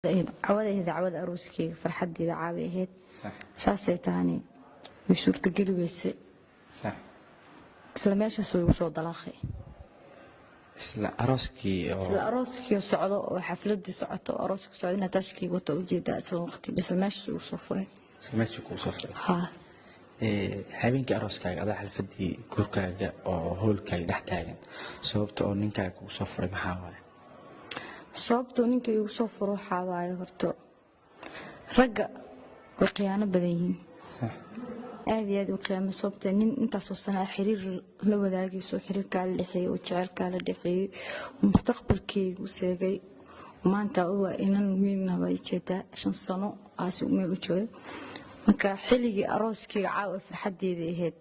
عوضي هذا عوض أروسكي فرحت إذا عابي هيد صح ساسي تاني بشوف تقلي بيسي صح سلميش أسوي وشو ضلاخي isla arooskii سلا أروسكي وسعده وحفلتي سعته أروسكي سعدنا تشكي وتوجيه أسل وقتي بس الماشي وصفري meesha ku soo furay ها habeenkii arooskaaga adaa xalfadii gurkaaga oo hoolkaaga dhex taagan sababta oo ninkaaga kugu soo furay maxaa waaye sababtoo ninka igu soo furo waxaa waaye horto ragga way khiyaano badan yihiin sax aad iyo aad u qiyaamo sababtoo nin intaasoo sana xiriir la wadaagayso xiriirkaa la dhexeeyay oo jecelkaa la dhexeeyay mustaqbalkaygu seegay maanta waa inan weynaba jeedaa 5 sano aasi meel u joogay marka xilligii arooskayga caawa farxadeeda ahayd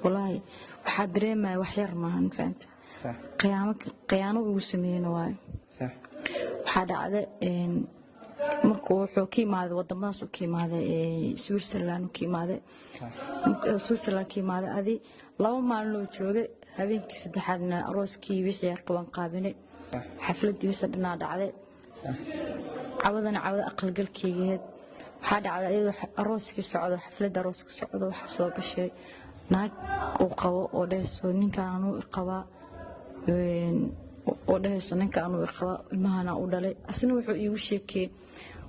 wallaahi waxaa dareemaya wax yar maahan faanta sax khiyaano ugu sameeyeen waaye sax waxaa dhacday markuu wuxuu ka imaaday wadamadaas uu ka imaaday Switzerland uu ka imaaday Switzerland ka imaaday adi 2 maalin oo joogay habeenkii saddexaadna arooskii wixii qaban qaabinay sax xafladii wixii dhanaa dhacday sax cawadana cawada aqalgalkaygeed waxaa dhacday iyadoo arooskii socdo xafladda arooska socdo waxa soo gashay naag uu qabo oo dheeso ninkaan uu qabaa oo dheeso ninkaan uu qabaa ilmahana uu dhalay asna wuxuu iigu sheekay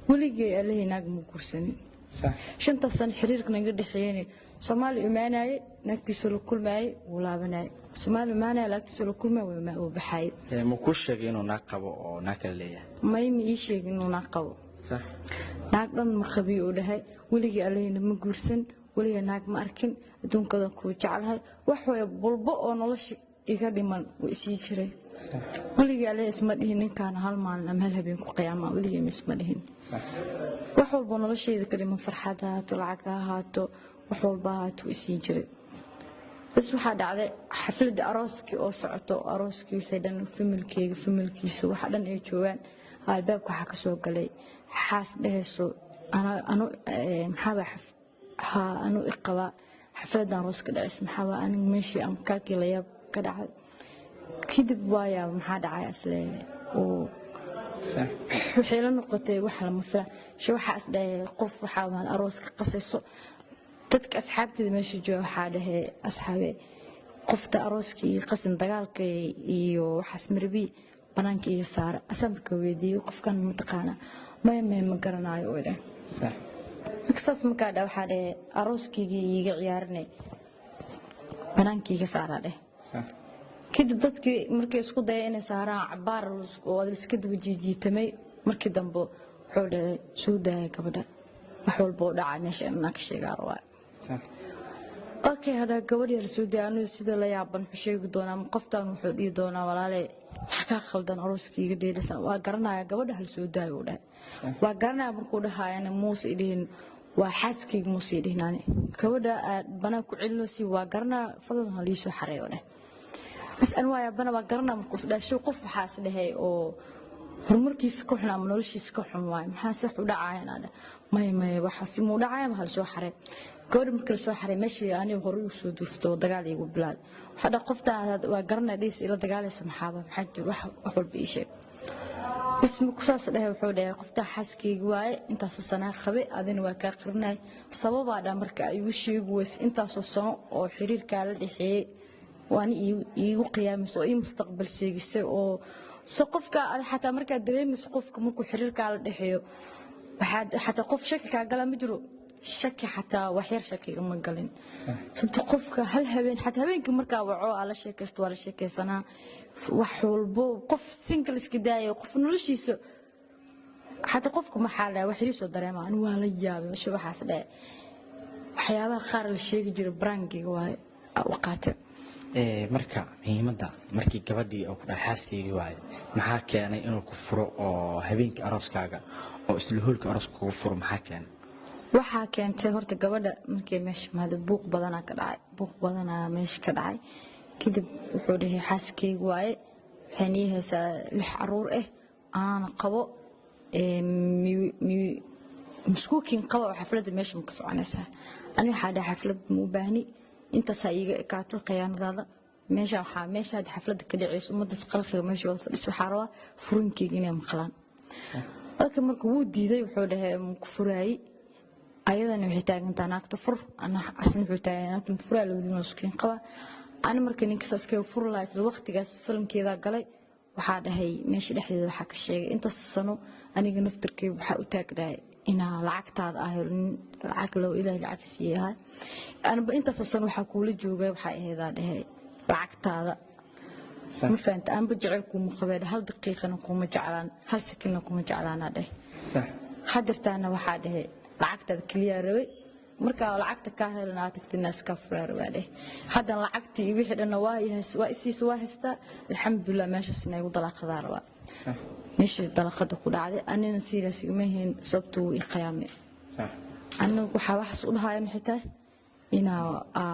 waligay Ilaahay naag ma guursanin sax 5 sano xiriirka naga dhaxeeyay Soomaali imaanay naagtiisa la kulmay uu laabanay Soomaali imaanay naagtiisa la kulmay uu baxay ma ku sheegay inuu naag qabo oo naag kale leeyahay ma ii sheegin inuu naag qabo sax naag dhan ma qabiyo u dhahay waligay Ilaahay ma guursan waligay naag ma arkin adduunkada ku jecelahay wax way bulbo oo nolosha iga dhiman uu isii jiray sax waligay Ilaahay isma dhihin ninkaan hal maalin ama hal habeen ku qiyaama waligay isma dhihin sax wax walba nolosheeda ka dhiman farxada lacag ahaato wax walba ahaato isii jiray bas waxaa dhacday xafladda arooskii oo socoto arooskii wixii dhan familkiisa waxa dhan ay joogaan albaabka waxa ka soo galay xaas dhehayso anu iqaba xafladda arooska dhacis maxaa aniga meeshii am kaakii la yaab ka dhacay kadib waaya maxaa dhacay asle oo sax waxay la noqotay wax lama filan waxaas dhahay qof waxaa maal arooska qasayso dadka asxaabteeda meesha jooga waxaa dhahay asxaabe qofta arooskii qasin dagaalka iyo waxaas marbi banaanka iyo saara asamka weydiyo qofkan mataqaana ma garanayo oo dhahay sax markaas markaa waxaa dhahay arooskii iga ciyaarinay banaanka iga saara dhahay sax kadib dadkii markay isku dayeen inay saaraan cabaar oo iska daba jiitamay markii dambe wuxuu dhahay soo daaya gabadha wax walba oo dhacay meesha inaan ka sheegaa rabaa sax okay hada gabadha la soo daaya anigu sida la yaaban xusheegi doonaa qoftaan wuxuu dhigi doonaa walaale waxa ka khaldan arooskiiga dheelisa waa garanaya gabadha hal soo daaya oo dhahay waa garanaya markuu dhahaayana muuse idin waa xaaskeyga muuse idinaani gabadha banaan ku celino si waa garanaya fadlan halii soo xareeyo oo dhahay bas aan waa yaabana waa garanaya markuu dhashay qof waxaas dhahay oo horumarkiisa ka xun ama noloshiisa ka xun waay maxaa sax u dhacayna may waxa si muu dhacay hal soo xareey gabadha markii soo xareey meeshii aniga hore u soo durfto dagaal igu bilaad waxa qofta waa garanay dhiis ila dagaalaysa maxaaba maxaa wax walba ii sheeg ismu kusaas dhahay wuxuu dhahay qofta xaaskeyga waay intaas sano qabay adina waa ka qirnay sababada marka ay u sheegays intaas sano oo xiriirka la dhaxeeyay waan iigu qiyaamiso oo mustaqbal sheegisay oo qofka xataa marka dareemayso qofka markuu xiriirka la dhaxeeyo xataa qof shaki ka gala ma jiro shaki xataa wax yar shaki ma galin sababtoo qofka hal habeen xataa habeenkii marka waco ala sheekaysto wala sheekaysanaa wax walbo qof single iska daayo qof noloshiisa xataa qofka ma xaalay wax yar soo dareema anigu waa la yaabay waxaas dhaay waxyaabaha qaar la sheegi jiray brankiga waa waqti marka muhiimadda markii gabadhii oo ku dhahay xaaskeyga waaye maxaa keenay inuu ku furo oo habeenkii arooskaaga oo isla hoolka arooska kugu furo maxaa keenay waxaa keentay horta gabadha markii meesha maada buuq badanaa ka dhacay buuq badanaa meesha ka dhacay kadib wuxuu dhahay xaaskeyga waaye waxaan ii haysaa 6 caruur aan qabo muskuukin qabo xafladda meesha ma ka soconaysaa ani waxaa dhahay xaflad ma u baahni intaas iga kaato khiyaanadaada meesha xafladda ka dhacayso ummadda qalqiga meesha wada fadhiso waxa rabaa furinkeyga inay maqlaan laakiin markuu wuu diiday wuxuu dhahay ku furaayay ayadana waxay taagantaa naagta fur ana asna wuxuu taagan naagta furaa labadina isku qaba ana markii ninka saskay fur la isla waqtigaas filimkeeda galay waxaa dhahay meesha dhexdeeda waxa ka sheegay inta sano aniga naftirkay waxa u taagnaay ina lacagtaada ah lacag loo ilaahay lacag siiyahay anba inta sano waxa kuula joogay waxa aheedaa dhahay lacagtaada ma faanta anba jaceelku ma qabay hal daqiiqana kuma jeclaan hal sakiina kuma jeclaana dhahay sax hadirtaana waxa dhahay lacagtaada kaliya rabay marka lacagta ka helana tagtina iska furar waade hadan lacagtii wixii dhan waa isiis waa haysta alxamdulillah meeshaas inay u dalaqada raba sax meesha dalaqada ku dhacday anina sidaas ma heen sababtu qiyaamay sax anagu waxa wax u dhahayn xitaa ina